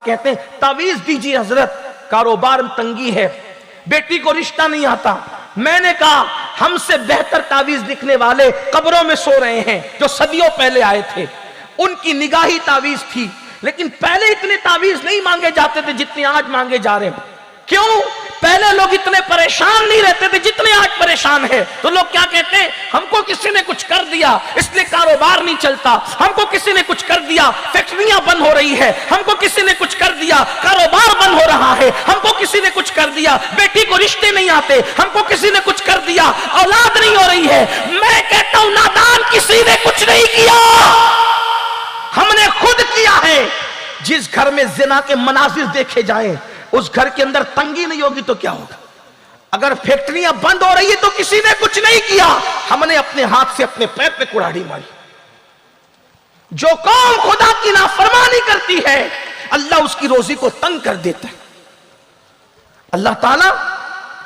कहते हैं तावीज दीजिए हजरत, कारोबार में तंगी है, बेटी को रिश्ता नहीं आता। मैंने कहा हमसे बेहतर तावीज लिखने वाले कब्रों में सो रहे हैं जो सदियों पहले आए थे, उनकी निगाही तावीज थी। लेकिन पहले इतने तावीज नहीं मांगे जाते थे जितने आज मांगे जा रहे हैं। क्यों? पहले लोग इतने परेशान नहीं रहते थे जितने आज परेशान है। तो लोग क्या कहते हैं, हमको किसी ने कुछ कर दिया इसलिए कारोबार नहीं चलता, हमको किसी ने कुछ कर दिया फैक्ट्रियां बंद हो रही है, हमको किसी ने कुछ कर दिया कारोबार बंद हो रहा है, हमको किसी ने कुछ कर दिया बेटी को रिश्ते नहीं आते, हमको किसी ने कुछ कर दिया औलाद नहीं हो रही है। मैं कहता हूं नादान, किसी ने कुछ नहीं किया, हमने खुद किया है। जिस घर में जिना के मनाजिर देखे जाएं उस घर के अंदर तंगी नहीं होगी तो क्या होगा? अगर फैक्ट्रियां बंद हो रही है तो किसी ने कुछ नहीं किया, हमने अपने हाथ से अपने पैर पे कुल्हाड़ी मारी। जो कौम खुदा की नाफरमानी करती है अल्लाह उसकी रोजी को तंग कर देता है। अल्लाह ताला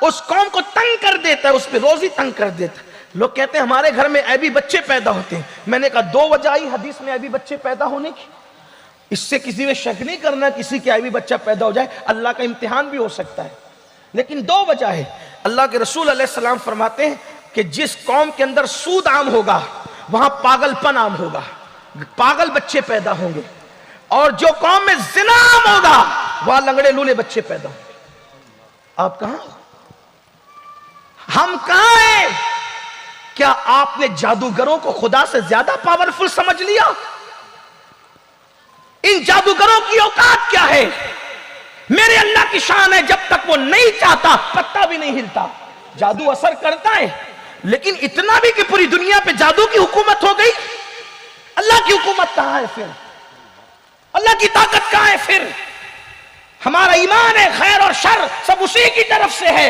उस कौम को तंग कर देता है, उस पर रोजी तंग कर देता है। लोग कहते हैं हमारे घर में ऐबी बच्चे पैदा होते हैं। मैंने कहा दो वजह आई हदीस में ऐबी बच्चे पैदा होने की, इससे किसी में शक नहीं करना किसी के ऐबी बच्चा पैदा हो जाए, अल्लाह का इम्तिहान भी हो सकता है। लेकिन दो वजह है। अल्लाह के रसूल अलैहिस्सलाम फरमाते हैं कि जिस कौम के अंदर सूद आम होगा वहां पागलपन आम होगा, पागल बच्चे पैदा होंगे, और जो कौम में जिना आम होगा वहां लंगड़े लूले बच्चे पैदा होंगे। आप कहां, हम कहां हैं? क्या आपने जादूगरों को खुदा से ज्यादा पावरफुल समझ लिया? इन जादूगरों की औकात क्या है? मेरे अल्लाह की शान है, जब तक वो नहीं चाहता पत्ता भी नहीं हिलता। जादू असर करता है लेकिन इतना भी कि पूरी दुनिया पे जादू की हुकूमत हो गई। अल्लाह की हुकूमत कहां है फिर? अल्लाह की ताकत कहां है फिर? हमारा ईमान है खैर और शर सब उसी की तरफ से है,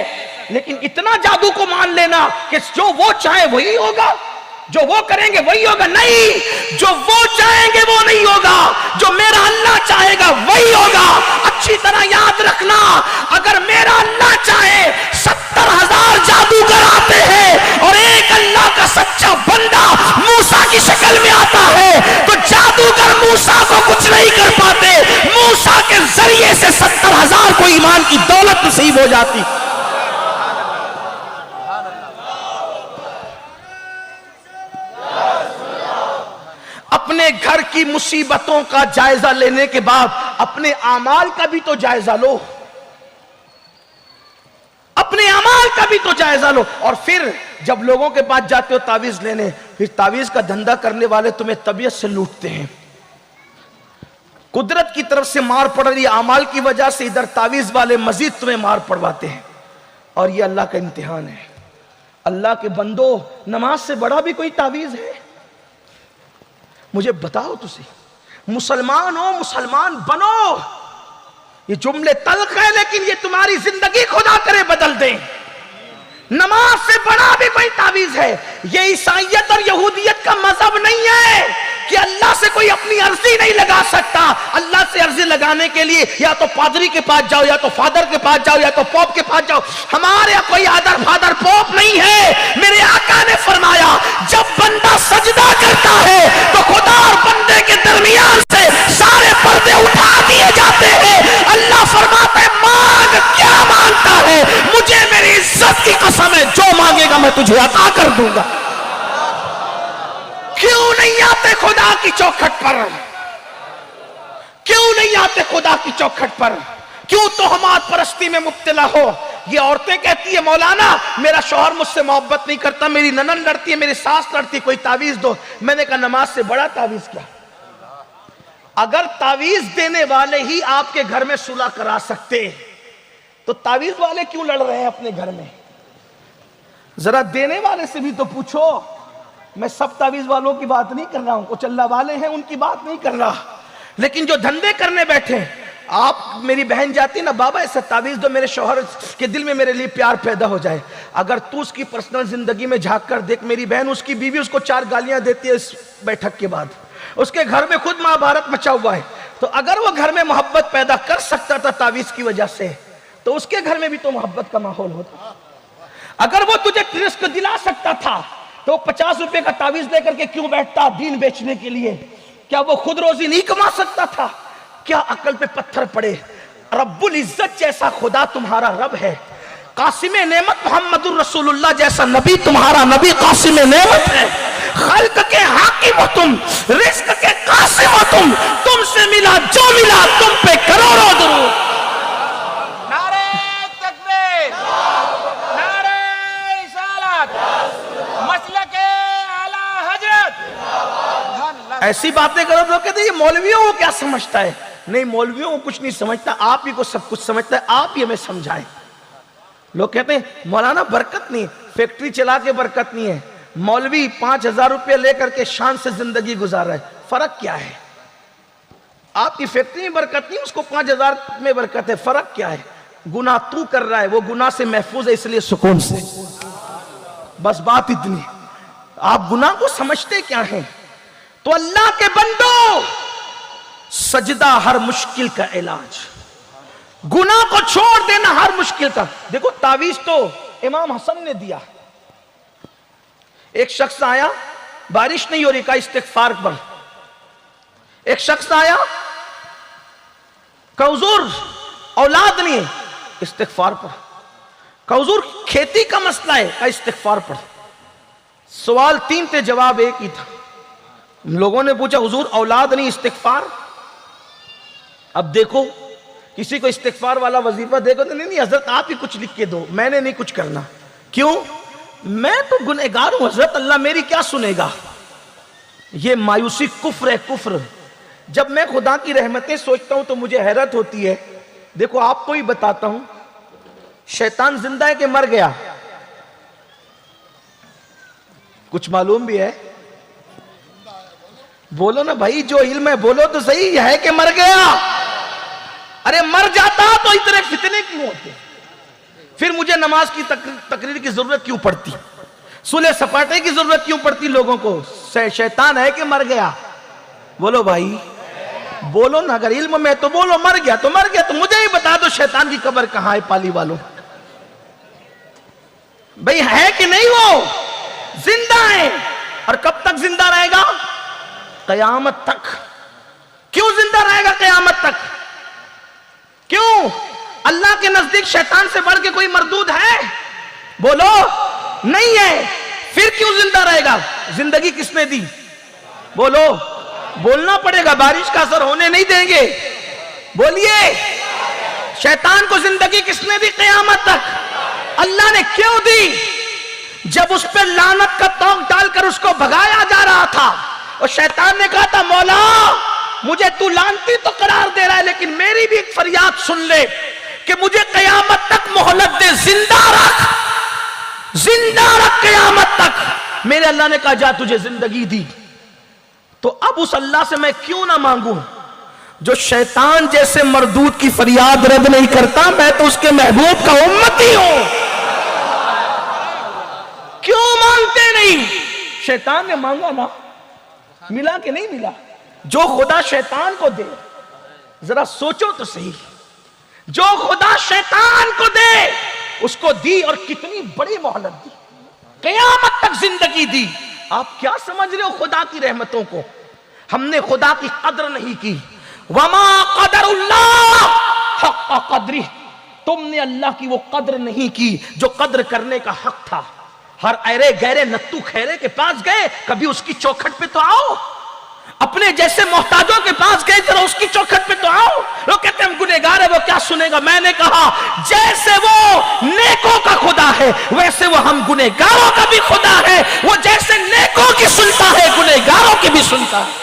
लेकिन इतना जादू को मान लेना कि जो वो चाहे वही होगा, जो वो करेंगे वही होगा, नहीं, जो वो चाहेंगे वो नहीं होगा, जो मेरा अल्लाह चाहेगा वही होगा। अच्छी तरह याद रखना, अगर मेरा अल्लाह चाहे 70,000 जादूगर आते हैं और एक अल्लाह का सच्चा बंदा मूसा की शक्ल में आता है तो जादूगर मूसा को कुछ नहीं कर पाते। मूसा के जरिए से 70,000 को ईमान की दौलत नसीब हो जाती। अपने घर की मुसीबतों का जायजा लेने के बाद अपने आमाल का भी तो जायजा लो, अपने अमाल का भी तो जायजा लो। और फिर जब लोगों के पास जाते हो तावीज लेने, फिर तावीज का धंधा करने वाले तुम्हें तबीयत से लूटते हैं। कुदरत की तरफ से मार पड़ रही है अमाल की वजह से, इधर तावीज वाले मजीद तुम्हें मार पड़वाते हैं। और ये अल्लाह का इम्तिहान है। अल्लाह के बंदो, नमाज से बड़ा भी कोई तावीज है? मुझे बताओ तुसी, मुसलमान हो मुसलमान बनो। ये जुमले तल्ख है लेकिन ये तुम्हारी जिंदगी खुदा करे बदल दे। नमाज से बड़ा भी कोई तावीज है? ये ईसाइयत और यहूदियत का मजहब नहीं है कि अल्लाह से कोई अपनी अर्जी नहीं लगा सकता। अल्लाह से अर्जी लगाने के लिए या तो पादरी के पास जाओ, या तो फादर के पास जाओ, या तो पोप के पास जाओ। हमारे यहाँ कोई आदर फादर पोप नहीं है। मेरे आका ने फरमाया जब बंदा सजदा करता है तो खुदा और बंदे के दरमियान से सारे पर्दे उठा दिए जाते हैं। अल्लाह फरमाता है मांग, क्या मांगता है? मुझे मेरी इज्जत की कसम है, जो मांगेगा मैं तुझे अता कर दूंगा। क्यों नहीं आते खुदा की चौखट पर? क्यों नहीं आते खुदा की चौखट पर? क्यों तोहमात परस्ती में मुब्तला हो? ये औरतें कहती है मौलाना मेरा शौहर मुझसे मोहब्बत नहीं करता, मेरी ननन लड़ती है, मेरी सास लड़ती है, कोई तावीज दो। मैंने कहा नमाज से बड़ा तावीज क्या? अगर तावीज देने वाले ही आपके घर में सुलह करा सकते तो तावीज वाले क्यों लड़ रहे हैं अपने घर में? जरा देने वाले से भी तो पूछो। मैं सब तावीज वालों की बात नहीं कर रहा हूं, कुछ अल्लाह वाले हैं उनकी बात नहीं कर रहा, लेकिन जो धंधे करने बैठे, आप मेरी बहन जाती ना, बाबा ऐसा तावीज दो मेरे शौहर के दिल में मेरे लिए प्यार पैदा हो जाए। अगर तू उसकी पर्सनल जिंदगी में झांक कर देख, मेरी बहन उसकी बीवी उसको 4 गालियां देती है इस बैठक के बाद, उसके घर में खुद महाभारत मचा हुआ है। तो अगर वो घर में मोहब्बत पैदा कर सकता था तावीज की वजह से, तो उसके घर में भी तो मोहब्बत का माहौल होता। अगर वो तुझे रिस्क दिला सकता था तो 50 रुपए का तावीज लेकर के क्यों बैठता दीन बेचने के लिए? क्या वो खुद रोजी नहीं कमा सकता था? क्या अकल पे पत्थर पड़े। रब्बुल इज्जत जैसा खुदा तुम्हारा रब है, कासिम नेमत मोहम्मदुर रसूलुल्लाह जैसा नबी तुम्हारा नबी कासिम नेमत है। खल्क के हाकिम हो तुम, रिस्क के कासिम हो तुमसे मिला जो मिला तुम पे करोड़ों दुरूद। नारे तकबीर, नारे रिसालत, मसलके आला हजरत। ऐसी बातें करो तो कहते ये मौलवियों को क्या समझता है। नहीं, मौलवियों को कुछ नहीं समझता, आप ही को सब कुछ समझता है, आप ही हमें समझाएं। लोग कहते हैं मौलाना बरकत नहीं, फैक्ट्री चला के बरकत नहीं है, मौलवी 5,000 रुपये लेकर के शान से जिंदगी गुजार रहा है, फर्क क्या है। आपकी फैक्ट्री में बरकत नहीं, उसको 5,000 में बरकत है, फर्क क्या है। गुनाह तू कर रहा है, वो गुनाह से महफूज है, इसलिए सुकून से। बस बात इतनी। आप गुनाह को समझते क्या है। तो अल्लाह के बंदो, सजदा हर मुश्किल का इलाज, गुनाह को छोड़ देना हर मुश्किल का। देखो तावीज तो इमाम हसन ने दिया। एक शख्स आया, बारिश नहीं हो रही, का इस्तिगफार पर। एक शख्स आया, कौजूर औलाद नहीं है, इस्तिगफार पर। कौजूर खेती का मसला है, का इस्तिगफार पर। सवाल 3 थे, जवाब एक ही था। लोगों ने पूछा हुजूर औलाद नहीं, इस्तिगफार। अब देखो किसी को इस्तिगफार वाला वजीफा देखो तो नहीं हजरत आप ही कुछ लिख के दो, मैंने नहीं कुछ करना। क्यों? मैं तो गुनहगार हूं हजरत, अल्लाह मेरी क्या सुनेगा। ये मायूसी कुफ्र है, कुफ्र। जब मैं खुदा की रहमतें सोचता हूं तो मुझे हैरत होती है। देखो आपको ही बताता हूं, शैतान जिंदा है कि मर गया? कुछ मालूम भी है? बोलो ना भाई, जो इल्म है बोलो तो सही, है कि मर गया? अरे मर जाता तो इतने फितने क्यों होते, फिर मुझे नमाज की तकरीर की जरूरत क्यों पड़ती, सुलह सपाटे की जरूरत क्यों पड़ती लोगों को? शैतान है कि मर गया? बोलो भाई, बोलो ना। अगर इल्म में तो बोलो, मर गया तो मर गया। तो मुझे ही बता दो शैतान की कब्र कहां है पाली वालों। भाई है कि नहीं? वो जिंदा है। और कब तक जिंदा रहेगा? कयामत तक। क्यों जिंदा रहेगा कयामत तक? क्यों? अल्लाह के नजदीक शैतान से बढ़ के कोई मरदूद है? बोलो, नहीं है। फिर क्यों जिंदा रहेगा? जिंदगी किसने दी? बोलो, बोलना पड़ेगा, बारिश का असर होने नहीं देंगे। बोलिए, शैतान को जिंदगी किसने दी कयामत तक? अल्लाह ने। क्यों दी? जब उस पर लानत का तोक डालकर उसको भगाया जा रहा था और शैतान ने कहा था मौला मुझे तू लानती तो करार दे रहा है, लेकिन मेरी भी एक फरियाद सुन ले कि मुझे कयामत तक मोहलत दे, जिंदा रख कयामत तक। मेरे अल्लाह ने कहा जा तुझे जिंदगी दी। तो अब उस अल्लाह से मैं क्यों ना मांगू जो शैतान जैसे मरदूद की फरियाद रद्द नहीं करता। मैं तो उसके महबूब का उम्मती हूं। क्यों मांगते नहीं? शैतान ने मांगा ना, मिला कि नहीं मिला? जो खुदा शैतान को दे, जरा सोचो तो सही, जो खुदा शैतान को दे उसको दी, और कितनी बड़ी मोहलत दी, कयामत तक जिंदगी दी। आप क्या समझ रहे हो खुदा की रहमतों को? हमने खुदा की कद्र नहीं की। वमा कदरुल्लाह हक़्क़ क़द्रिह, तुमने अल्लाह की वो कद्र नहीं की जो कद्र करने का हक था। हर अरे गहरे नत्तू खैरे के पास गए, कभी उसकी चौखट पे तो आओ। अपने जैसे मोहताजों के पास गए, जरा उसकी चौखट पे तो आओ। लोग कहते हैं हम गुनहगार है, वो क्या सुनेगा? मैंने कहा जैसे वो नेकों का खुदा है वैसे वो हम गुनहगारों का भी खुदा है। वो जैसे नेकों की सुनता है गुनहगारों की भी सुनता है।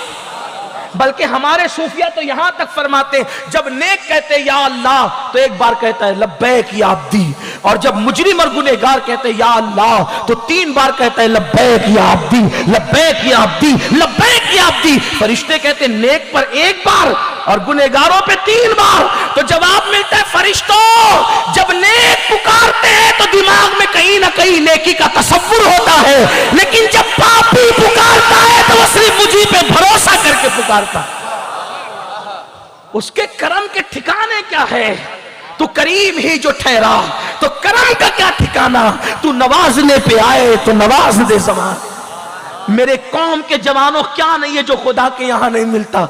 बल्कि हमारे सूफिया तो यहां तक फरमाते हैं जब नेक कहते या अल्लाह तो एक बार कहता है लब्बैक या अब्दी, और जब मुजरिम और गुनहगार कहते या अल्लाह तो 3 बार कहता है लब्बैक या अब्दी, लब्बैक या अब्दी, लब्बैक या अब्दी। फरिश्ते कहते नेक पर 1 बार और गुनहगारों पे 3 बार। तो जवाब मिलता है फरिश्तों जब नेक पुकारते हैं तो दिमाग में कहीं ना कहीं नेकी का तसव्वुर होता है, लेकिन जब पापी पुकारता है तो वो सिर्फ मुझी पे भरोसा करके पुकारता। उसके करम के ठिकाने क्या है? तू करीम ही जो ठहरा तो करम का क्या ठिकाना? तू नवाजने पे आए तो नवाज दे ज़बान। मेरे कौम के जवानों क्या नहीं है जो खुदा के यहां नहीं मिलता।